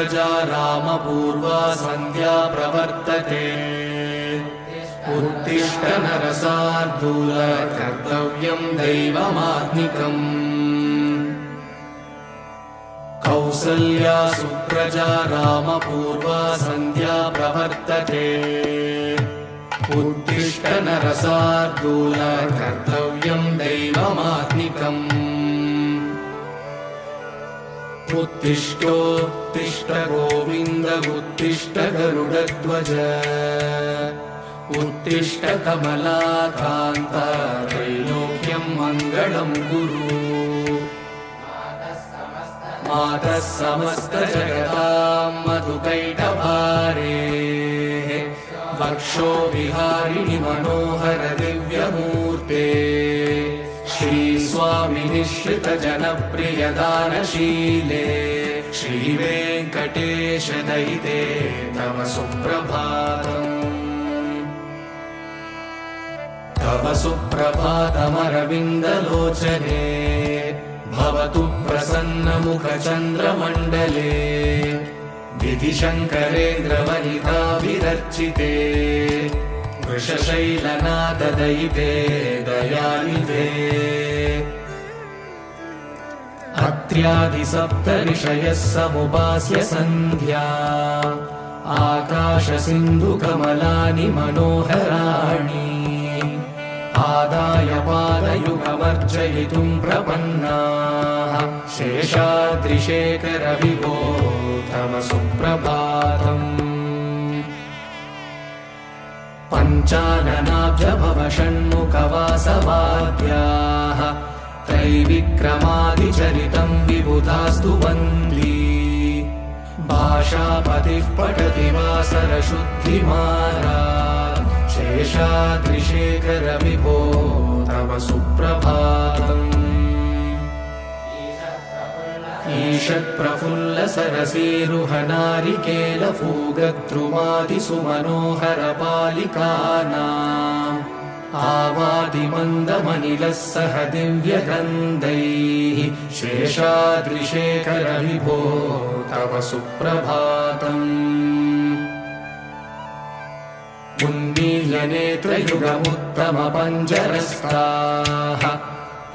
सुप्रजा रामपूर्वा सन्ध्या प्रवर्तते उत्तिष्ठ नरसार्दूल कर्तव्यं दैवमात्मिकम् कौसल्या सुप्रजा रामपूर्वा सन्ध्या प्रवर्तते उत्तिष्ठ नरसार्दूल कर्तव्यं दैवमात्मिकम् उत्तिष्ठोत्तिष्ठ गोविन्द उत्तिष्ठ गरुडध्वज उत्तिष्ठ कमलाकान्त त्रैलोक्यं मङ्गलं कुरु मातः समस्त जगतां मधुकैटभारे वक्षो विहारिणि मनोहर दिव्यमूर्ते श्रीस्वामि निःश्रित जनप्रिय दानशीले श्रीवेङ्कटेश दयिते तव सुप्रभातम् तव सुप्रभातमरविन्दलोचने भवतु प्रसन्नमुखचन्द्रमण्डले विधिशङ्करेन्द्रवनिताभिरर्चिते वृषशैलनाथदयिते दयानिधे अत्र्यादिसप्तऋषयः समुपास्य सन्ध्या आकाशसिन्धुकमलानि मनोहराणि आदाय पादयुगमर्चयितुं प्रपन्नाः शेषाद्रिशेखर विभो तव सुप्रभातम् पञ्चाननाब्जभव षण्मुखवासवाद्याः त्रैविक्रमादिचरितं विबुधास्तु वन्दी भाषापतिः पठति वासरशुद्धिमारा शेषाद्रिशेखर विभो तव सुप्रभातम् ईषत्प्रफुल्ल सरसीरुहनारिकेलफूगद्रुमादिसुमनोहर पालिकानाम् आवादिमन्दमनिलः सह दिव्यगन्धैः शेषाद्रिशेखर विभो तव सुप्रभातम् उन्मील्यनेत्रयुगमुत्तमपञ्जरस्ताः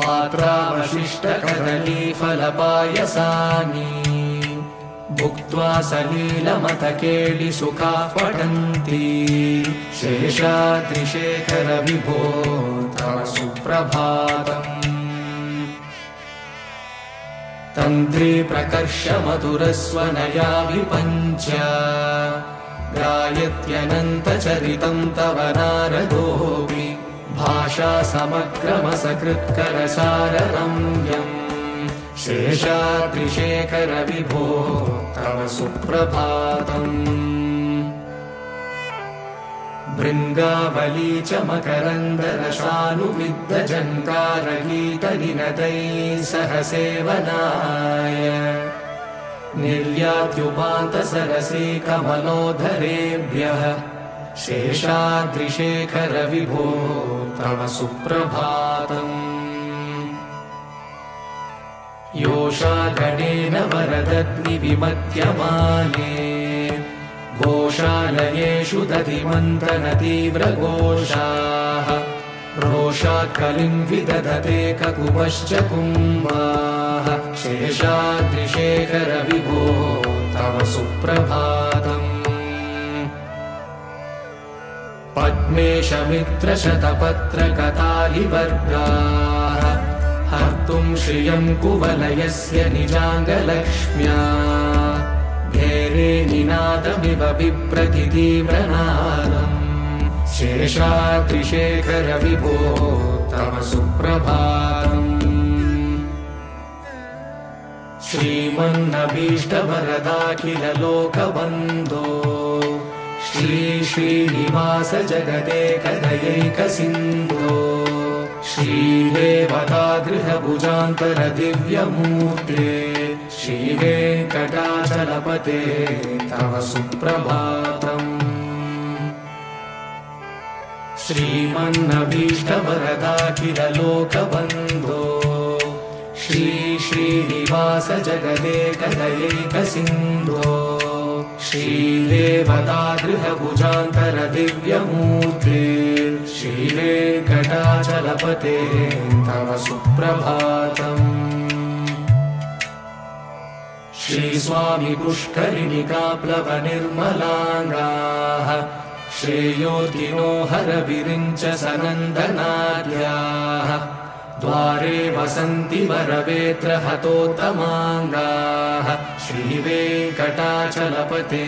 पात्रावशिष्टकदलीफलपायसानि भुक्त्वा सलीलमतकेलिसुखाः पठन्ति शेषाद्रिशेखर विभो तव सुप्रभातम् तन्त्री प्रकर्ष मधुरस्वनया विपञ्च गायत्यनन्तचरितं तव नारदोऽपि भाषा समग्रमसकृत्करसाररम्यम् शेषाद्रिशेखर विभो तव सुप्रभातम् भृङ्गावली च मकरन्दरसानुविद्धजङ्कारगीतनिनदैः सह सेवनाय निर्यात्युपान्तसरसी कमलोधरेभ्यः शेषाद्रिशेखर विभो तव सुप्रभातम् योषागणेन वरदग्निविमध्यमाने घोषालयेषु दधिमन्तनतीव्रघोषाः रोषात् कलिं विदधते ककुपश्च कुम्भाः शेषाद्रिशेखर विभो तव सुप्रभातम् पद्मेशमित्रशतपत्रकतालिवर्गाः हर्तुं श्रियं कुवलयस्य निजाङ्गलक्ष्म्या घेरे निनादमिव बिभ्रति तीव्रनादम् शेषाद्रिशेखर विभो तव सुप्रभातम् श्रीमन्नभीष्टवरदाखिल लोकबन्धो श्री श्रीनिवास जगदेकदयैकसिन्धो श्रीदेवतागृहभुजान्तर दिव्यमूर्ते श्रीवेङ्कटाचलपते तव सुप्रभातम् श्रीमन्नभीष्टवरदाखिल लोकबन्धो श्री श्रीनिवास जगदेकदयैकसिन्धो श्रीदेवतागृहभुजान्तर दिव्यमूर्ते श्रीवेङ्कटाचलपते तव सुप्रभातम्। श्रीस्वामी पुष्करिणिकाप्लवनिर्मलाङ्गाः श्रेयोतिनो हरविरिञ्च सनन्दनाद्याः द्वारे वसन्ति वरवेत्र हतोत्तमाङ्गाः श्रीवेङ्कटाचलपते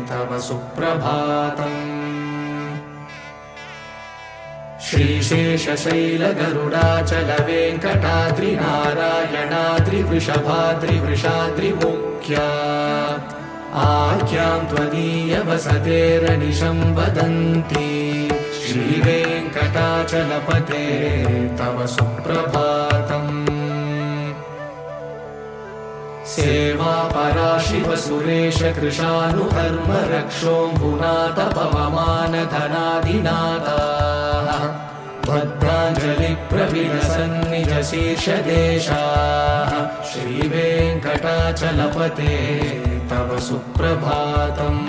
तव सुप्रभातम्। श्रीशेषशैलगरुडाचल वेङ्कटाद्रिनारायणाद्रिवृषभाद्रिवृषाद्रिमुख्या आख्यां त्वदीयवसतेरनिशं वदन्ति श्रीवेङ्कटाचलपते तव सुप्रभातम्। सेवापरा शिव सुरेश कृशानुधर्म रक्षोऽम्बुनाथ पवमानधनादिनाथाः भद्राञ्जलिप्रविलसन्निज शीर्षदेशाः श्रीवेङ्कटाचलपते तव सुप्रभातम्।